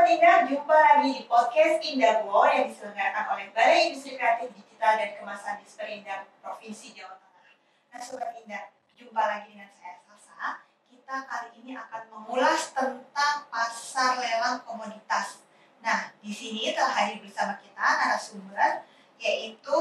Indah, jumpa lagi di podcast Indahgo yang diselenggarakan oleh Balai Industri Kreatif Digital dan Kemasan Disperindak Provinsi Jawa Tengah. Nah Sobat Indah, jumpa lagi dengan saya Sasa. Kita kali ini akan mengulas tentang pasar lelang komoditas. Nah di sini telah hadir bersama kita narasumber yaitu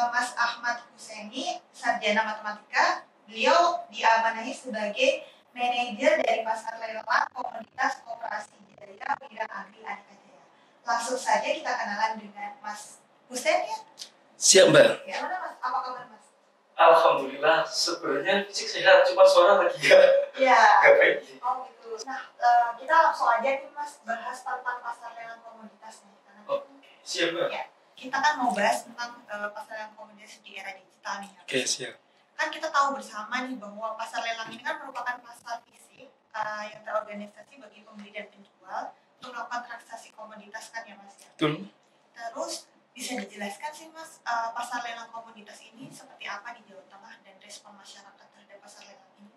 Mas Ahmad Husseini, Sarjana Matematika. Beliau diamanahi sebagai manajer dari pasar lelang komoditas koperasi Jaya Bidang Agri Adika Jaya. Langsung saja kita kenalan dengan Mas Hussein ya. Siap Mbak. Ya mana Mas? Apa kabar Mas? Alhamdulillah, sebenarnya fisik sehat, cuma suara lagi ya. Gak baik. Oh gitu. Nah kita langsung aja nih Mas bahas tentang pasar lelang komoditas nih. Karena siap Mbak. Ya, kita kan mau bahas tentang pasar lelang komoditas di era digital nih. Oke, siap. Kan kita tahu bersama nih bahwa pasar lelang ini kan merupakan pasar fisik yang terorganisasi bagi pembeli dan penjual untuk melakukan transaksi komoditas kan ya Mas ya. Betul. Terus bisa dijelaskan sih Mas pasar lelang komoditas ini seperti apa di Jawa Tengah dan respon masyarakat terhadap pasar lelang ini?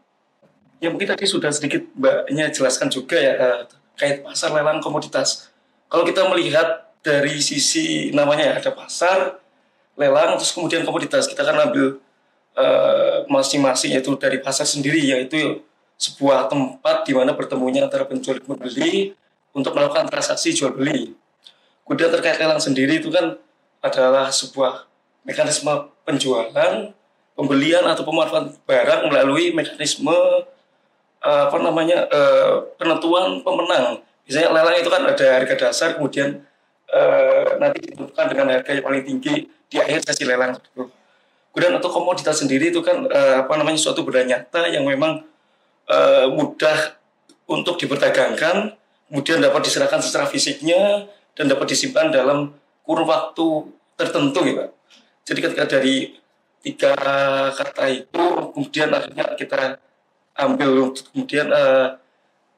Ya mungkin tadi sudah sedikit Mbaknya jelaskan juga ya kait pasar lelang komoditas. Kalau kita melihat dari sisi namanya ya, ada pasar lelang terus kemudian komoditas, kita akan ambil masing-masing yaitu dari pasar sendiri, yaitu sebuah tempat di mana bertemunya antara penjual dan pembeli untuk melakukan transaksi jual beli. Kemudian terkait lelang sendiri itu kan adalah sebuah mekanisme penjualan, pembelian atau pemanfaatan barang melalui mekanisme penentuan pemenang. Misalnya lelang itu kan ada harga dasar, kemudian nanti ditentukan dengan harga yang paling tinggi di akhir sesi lelang. Kemudian untuk komoditas sendiri itu kan suatu benda nyata yang memang mudah untuk diperdagangkan, kemudian dapat diserahkan secara fisiknya dan dapat disimpan dalam kurun waktu tertentu gitu. Jadi ketika dari 3 kata itu kemudian akhirnya kita ambil kemudian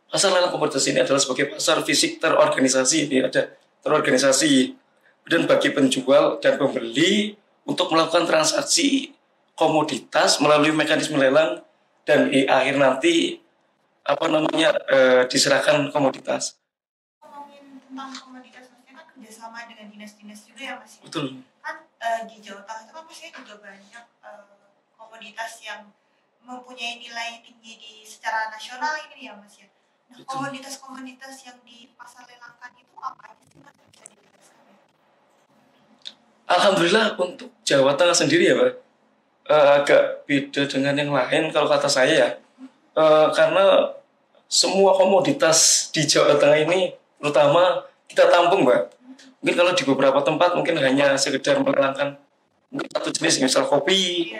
pasar lelang komoditas ini adalah sebagai pasar fisik terorganisasi, ini ada terorganisasi. Kemudian bagi penjual dan pembeli untuk melakukan transaksi komoditas melalui mekanisme lelang dan di akhir nanti diserahkan komoditas. Ngomongin tentang komoditas Mas kan kerjasama dengan dinas-dinas juga ya Mas? Betul. Kan di Jawa Tengah itu kan pastinya juga banyak komoditas yang mempunyai nilai tinggi secara nasional ini ya Mas ya. Nah komoditas-komoditas yang di pasar lelangkan itu apa aja sih Mas, bisa dijelaskan ya? Alhamdulillah untuk Jawa Tengah sendiri ya Pak, agak beda dengan yang lain kalau kata saya ya, karena semua komoditas di Jawa Tengah ini terutama kita tampung Mbak. Mungkin kalau di beberapa tempat mungkin hanya sekedar melelangkan mungkin satu jenis, misal kopi,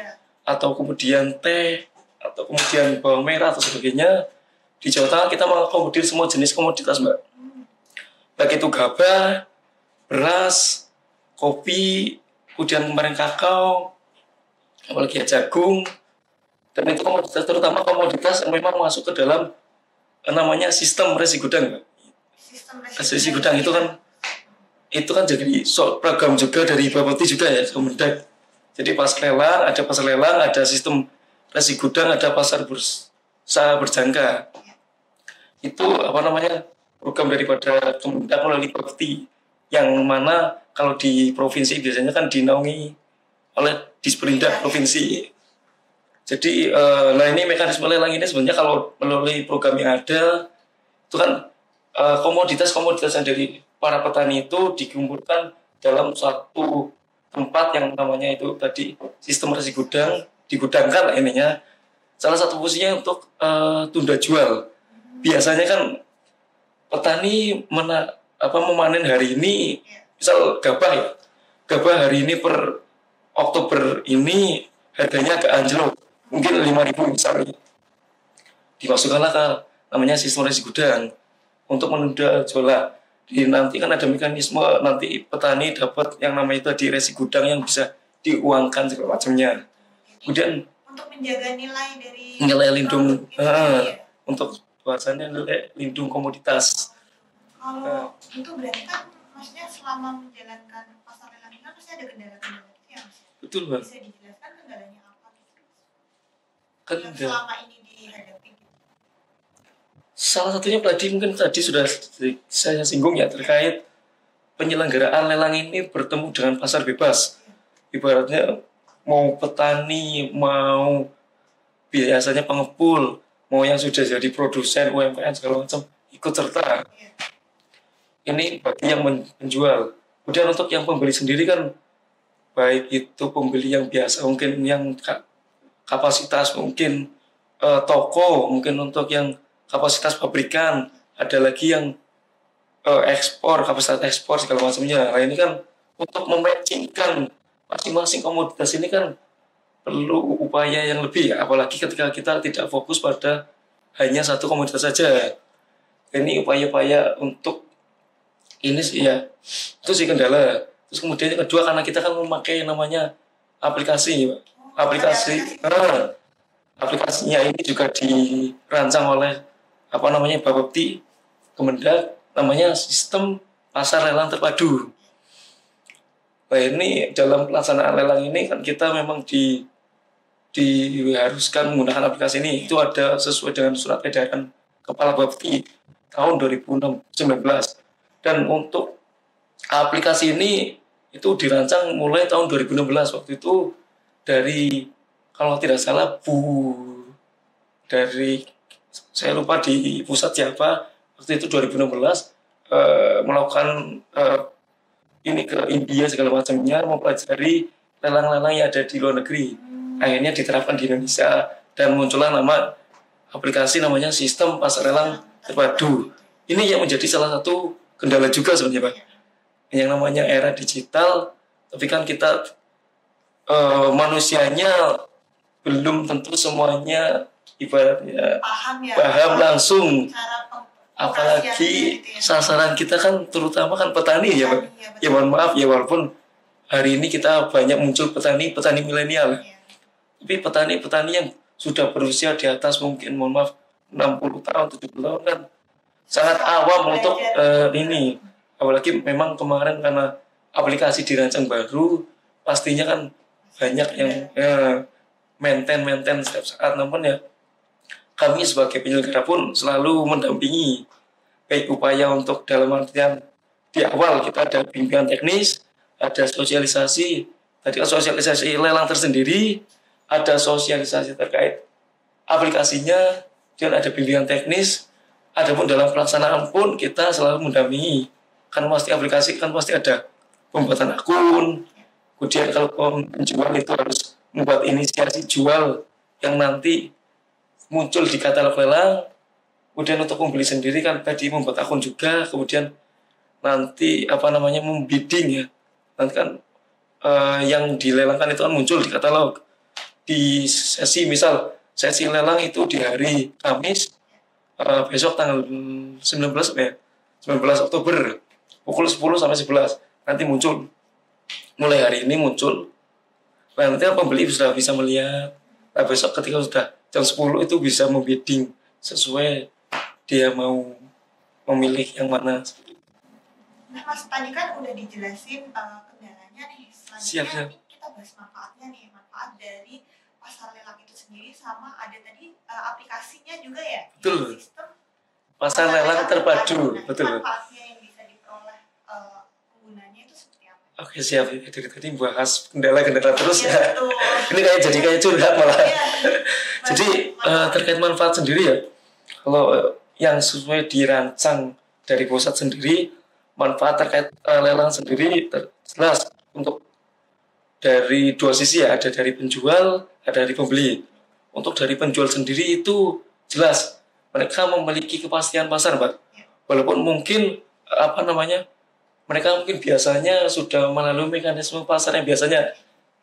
atau kemudian teh, atau kemudian bawang merah atau sebagainya. Di Jawa Tengah kita mengakomodir semua jenis komoditas Mbak. Baik itu gabah, beras, kopi, kemudian kemarin kakao, apalagi ya jagung, dan itu komoditas, terutama komoditas yang memang masuk ke dalam namanya sistem resi gudang. Resi gudang itu kan jadi program juga dari Bapepti juga ya, Kemendak. Jadi pasar lelang, ada sistem resi gudang, ada pasar bursa berjangka. Itu program daripada Kemendak melalui Bapepti, yang mana kalau di provinsi biasanya kan dinaungi oleh Disperindak provinsi. Jadi ini mekanisme lelang ini sebenarnya kalau melalui program yang ada itu kan komoditas-komoditas yang dari para petani itu dikumpulkan dalam satu tempat yang namanya itu tadi sistem resi gudang, digudangkan ininya. Salah satu fungsinya untuk tunda jual. Biasanya kan petani memanen hari ini, misal gabah hari ini per Oktober ini harganya agak anjlok, mungkin 5.000 misalnya. Dimasukkanlah ke namanya sistem resi gudang untuk menunda jualan. Nanti kan ada mekanisme nanti petani dapat yang namanya tadi resi gudang yang bisa diuangkan segala macamnya. Kemudian untuk menjaga nilai dari nilai lindung untuk bahasanya nilai lindung komoditas. Kalau itu berarti kan maksudnya selama menjalankan pasar lelang ini kan pasti ada kendala-kendala gitu ya Mas? Betul Bang. Bisa dijelaskan kendalanya apa gitu? Yang selama ini dihadapi gitu? salah satunya tadi sudah saya singgung ya, terkait penyelenggaraan lelang ini bertemu dengan pasar bebas. Ibaratnya mau petani, mau biasanya pengepul, mau yang sudah jadi produsen UMKM segala macam ikut serta. Ini bagi yang menjual. Kemudian untuk yang pembeli sendiri kan, baik itu pembeli yang biasa, mungkin yang kapasitas, mungkin toko, mungkin untuk yang kapasitas pabrikan, ada lagi yang ekspor, kapasitas ekspor segala macamnya. Nah ini kan untuk mematchingkan masing-masing komoditas ini kan perlu upaya yang lebih, apalagi ketika kita tidak fokus pada hanya satu komoditas saja. Ini upaya-upaya untuk ini sih ya, itu sih kendala. Terus kemudian yang kedua, karena kita kan memakai namanya aplikasi, aplikasinya ini juga dirancang oleh Bapepti Kemendak, namanya sistem pasar lelang terpadu. Nah ini dalam pelaksanaan lelang ini kan kita memang diharuskan menggunakan aplikasi ini. Itu ada sesuai dengan surat edaran Kepala Bapepti tahun 2019. Dan untuk aplikasi ini itu dirancang mulai tahun 2016. Waktu itu dari, kalau tidak salah, saya lupa di pusat siapa, waktu itu 2016 melakukan ini ke India segala macamnya, mempelajari lelang-lelang yang ada di luar negeri. Akhirnya diterapkan di Indonesia dan muncullah nama aplikasi namanya Sistem Pasar Lelang Terpadu. Ini yang menjadi salah satu kendala juga sebenarnya, Pak. Yang namanya era digital, tapi kan kita manusianya belum tentu semuanya ibaratnya paham langsung. Apalagi sasaran kita kan terutama kan petani ya, Pak. Ya mohon maaf ya, walaupun hari ini kita banyak muncul petani milenial. Tapi petani-petani yang sudah berusia di atas mungkin mohon maaf 60 tahun, 70 tahun kan sangat awam untuk ini. Apalagi memang kemarin karena aplikasi dirancang baru, pastinya kan banyak yang maintain setiap saat. Namun ya kami sebagai penyelenggara pun selalu mendampingi, baik upaya untuk dalam artian di awal kita ada bimbingan teknis, ada sosialisasi, tadi kan sosialisasi lelang tersendiri, ada sosialisasi terkait aplikasinya, dan ada bimbingan teknis. Adapun dalam pelaksanaan pun kita selalu mendampingi, kan pasti aplikasi kan pasti ada pembuatan akun, kemudian kalau penjual itu harus membuat inisiasi jual yang nanti muncul di katalog lelang. Kemudian untuk pembeli sendiri kan tadi membuat akun juga, kemudian nanti membidding ya, nanti kan yang dilelangkan itu kan muncul di katalog. Di sesi lelang itu di hari Kamis, besok tanggal 19 Oktober pukul 10 sampai 11 nanti muncul. Mulai hari ini muncul. Nah, nanti pembeli sudah bisa melihat. Nah, besok ketika sudah jam 10 itu bisa membidding sesuai dia mau memilih yang mana. Nah, Mas, tadi kan udah dijelasin kendalanya nih. Selanjutnya kita bahas manfaatnya nih. Manfaat dari pasar lelang itu sendiri, sama ada tadi aplikasinya juga ya. Betul. Sistem pasar lelang terpadu. Nah, betul. Manfaatnya yang bisa diperoleh penggunanya itu seperti apa? Oke, siap. Tadi bahas kendala-kendala terus ya. Betul. Ini kayak curhat malah. Jadi terkait manfaat sendiri ya, kalau yang sesuai dirancang dari pusat sendiri, manfaat terkait lelang sendiri jelas untuk dari dua sisi ya, ada dari penjual, ada dari pembeli. Untuk dari penjual sendiri itu jelas mereka memiliki kepastian pasar, Pak. Walaupun mungkin mereka mungkin biasanya sudah melalui mekanisme pasar yang biasanya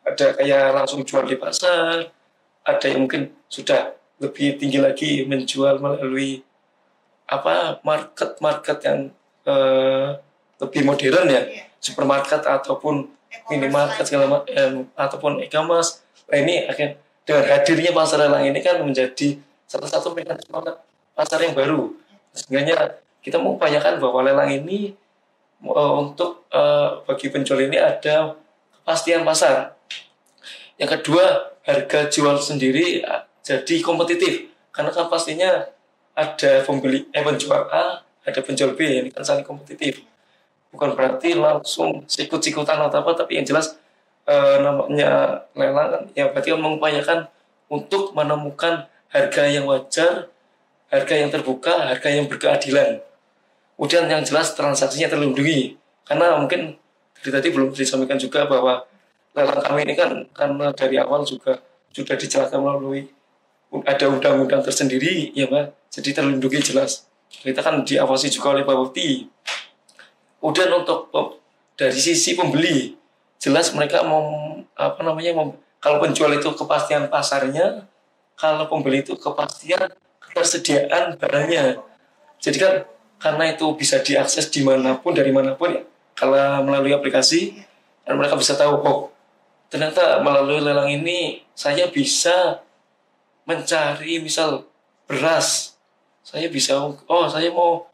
ada kayak langsung jual di pasar, ada yang mungkin sudah lebih tinggi lagi menjual melalui market yang lebih modern ya, supermarket ataupun minimarket segala macam ataupun e-commerce. Nah, ini akan dengan hadirnya pasar lelang ini kan menjadi salah satu mekanisme pasar yang baru. Sehingga kita mengupayakan bahwa lelang ini untuk bagi penjual ini ada kepastian pasar. Yang kedua, harga jual sendiri jadi kompetitif, karena kan pastinya ada penjual A, ada penjual B, ini kan saling kompetitif. Bukan berarti langsung sikut-sikutan atau apa, tapi yang jelas namanya lelang kan, ya berarti kan mengupayakan untuk menemukan harga yang wajar, harga yang terbuka, harga yang berkeadilan. Kemudian yang jelas transaksinya terlindungi. Karena mungkin dari tadi belum disampaikan juga bahwa lelang kami ini kan karena dari awal juga sudah dijelaskan melalui ada undang-undang tersendiri, ya Pak. Jadi terlindungi jelas. Kita kan diawasi juga oleh Bapepti. Kemudian untuk dari sisi pembeli, jelas mereka kalau penjual itu kepastian pasarnya, kalau pembeli itu kepastian ketersediaan barangnya. Jadi kan karena itu bisa diakses dimanapun, dari manapun ya, kalau melalui aplikasi, dan mereka bisa tahu, oh ternyata melalui lelang ini saya bisa mencari misal beras, saya mau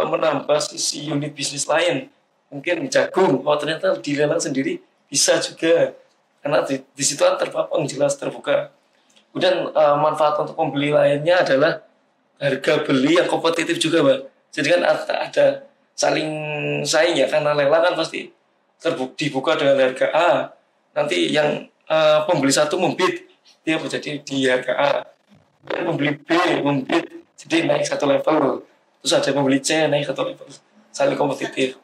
menambah sisi unit bisnis lain, mungkin jagung, oh ternyata di lelang sendiri bisa juga, karena di situ kan terpapang jelas terbuka. Kemudian manfaat untuk pembeli lainnya adalah harga beli yang kompetitif juga, Mbak. Jadi kan ada saling saing ya, karena lelang kan pasti dibuka dengan harga A. Nanti yang pembeli satu membid, dia menjadi di harga A. Dan pembeli B membid, jadi naik satu level. Terus ada pembeli C naik satu level. Saling kompetitif.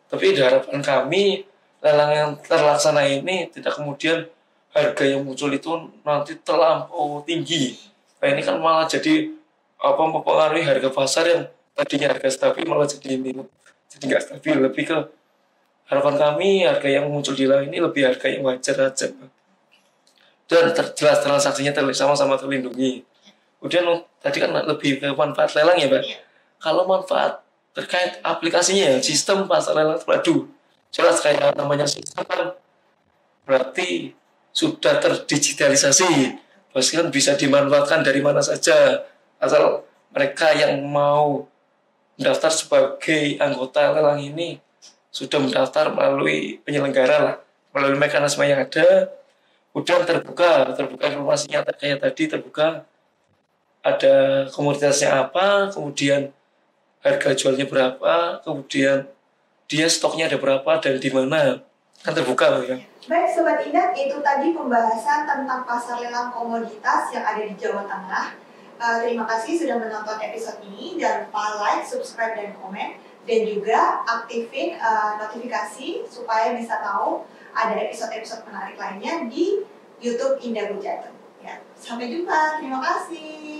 Tapi di harapan kami, lelang yang terlaksana ini tidak kemudian harga yang muncul itu nanti terlampau tinggi. Nah ini kan malah jadi mempengaruhi harga pasar yang tadinya harga stabil malah jadi nggak stabil. Lebih ke harapan kami harga yang muncul di lelang ini lebih harga yang wajar aja, dan jelas transaksinya sama-sama terlindungi. Kemudian tadi kan lebih ke manfaat lelang ya Pak. Kalau manfaat terkait aplikasinya, sistem pasar lelang terpadu, jelas kayak namanya sistem kan berarti sudah terdigitalisasi, bahkan bisa dimanfaatkan dari mana saja, asal mereka yang mau mendaftar sebagai anggota lelang ini sudah mendaftar melalui penyelenggara lah, melalui mekanisme yang ada. Kemudian terbuka informasinya kayak tadi, terbuka ada komoditasnya apa, kemudian harga jualnya berapa, kemudian dia stoknya ada berapa dan di mana, kan terbuka ya. Baik Sobat Indah, itu tadi pembahasan tentang pasar lelang komoditas yang ada di Jawa Tengah. Terima kasih sudah menonton episode ini. Jangan lupa like, subscribe, dan komen. Dan juga aktifin notifikasi supaya bisa tahu ada episode-episode menarik lainnya di YouTube Indah Bujatun. Ya, sampai jumpa. Terima kasih.